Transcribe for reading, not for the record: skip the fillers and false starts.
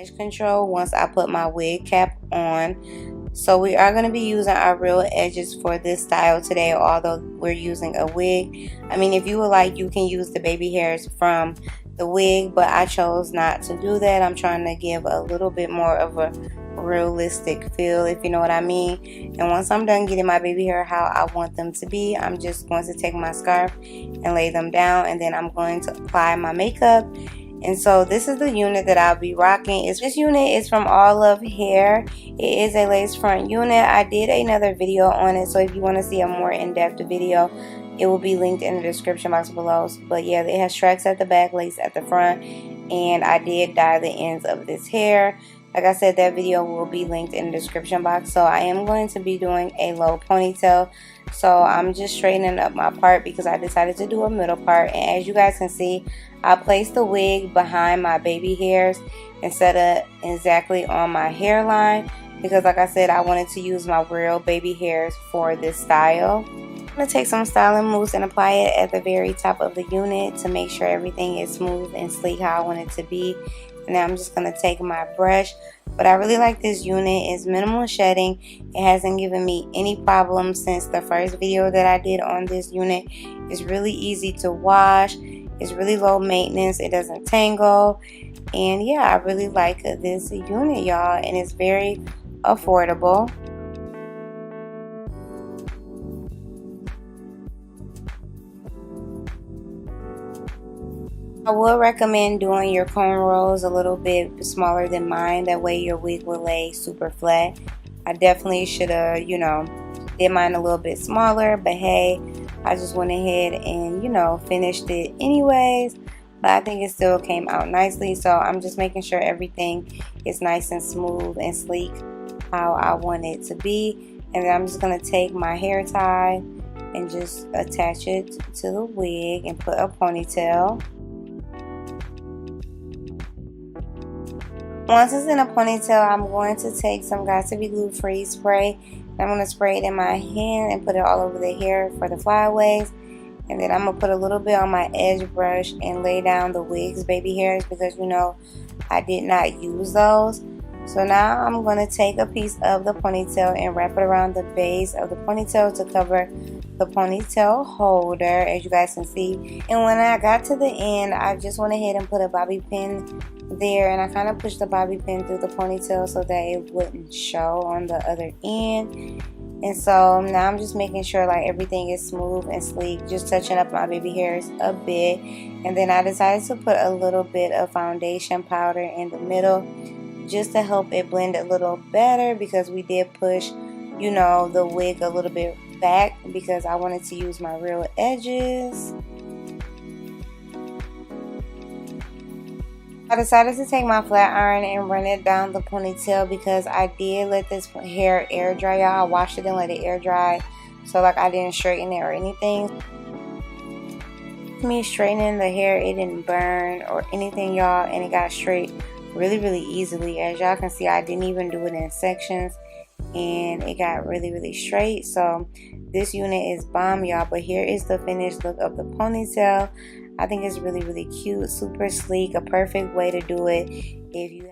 edge control once I put my wig cap on. So we are going to be using our real edges for this style today, although we're using a wig. I mean, if you would like, you can use the baby hairs from the wig, but I chose not to do that. I'm trying to give a little bit more of a realistic feel, if you know what I mean. And once I'm done getting my baby hair how I want them to be, I'm just going to take my scarf and lay them down, and then I'm going to apply my makeup. And so this is the unit that I'll be rocking. This unit is from Allove Hair. It is a lace front unit. I did another video on it, so if you want to see a more in-depth video, it will be linked in the description box below. But yeah, it has tracks at the back, lace at the front, and I did dye the ends of this hair. Like I said, that video will be linked in the description box. So I am going to be doing a low ponytail. So I'm just straightening up my part because I decided to do a middle part. And as you guys can see, I placed the wig behind my baby hairs instead of exactly on my hairline, because like I said, I wanted to use my real baby hairs for this style. I'm going to take some styling mousse and apply it at the very top of the unit to make sure everything is smooth and sleek how I want it to be. And now I'm just going to take my brush. But I really like this unit. It's minimal shedding. It hasn't given me any problems since the first video that I did on this unit. It's really easy to wash. It's really low maintenance. It doesn't tangle. And yeah, I really like this unit, y'all. And it's very affordable. I would recommend doing your cornrows a little bit smaller than mine. That way your wig will lay super flat. I definitely should have, did mine a little bit smaller. But hey, I just went ahead and, finished it anyways. But I think it still came out nicely. So I'm just making sure everything is nice and smooth and sleek how I want it to be. And then I'm just going to take my hair tie and just attach it to the wig and put a ponytail. Once it's in a ponytail, I'm going to take some Got To Be Glue Free spray. I'm going to spray it in my hand and put it all over the hair for the flyaways. And then I'm going to put a little bit on my edge brush and lay down the Wigs baby hairs because I did not use those. So now I'm going to take a piece of the ponytail and wrap it around the base of the ponytail to cover the ponytail holder, as you guys can see. And when I got to the end, I just went ahead and put a bobby pin there, and I kind of pushed the bobby pin through the ponytail so that it wouldn't show on the other end. And so now I'm just making sure like everything is smooth and sleek, just touching up my baby hairs a bit. And then I decided to put a little bit of foundation powder in the middle just to help it blend a little better, because we did push the wig a little bit back because I wanted to use my real edges. I decided to take my flat iron and run it down the ponytail because I did let this hair air dry, y'all. I washed it and let it air dry, so like I didn't straighten it or anything. Me straightening the hair, it didn't burn or anything, y'all, and it got straight really easily. As y'all can see, I didn't even do it in sections, and it got really straight. So this unit is bomb, y'all. But here is the finished look of the ponytail. I think it's really cute, super sleek, a perfect way to do it if you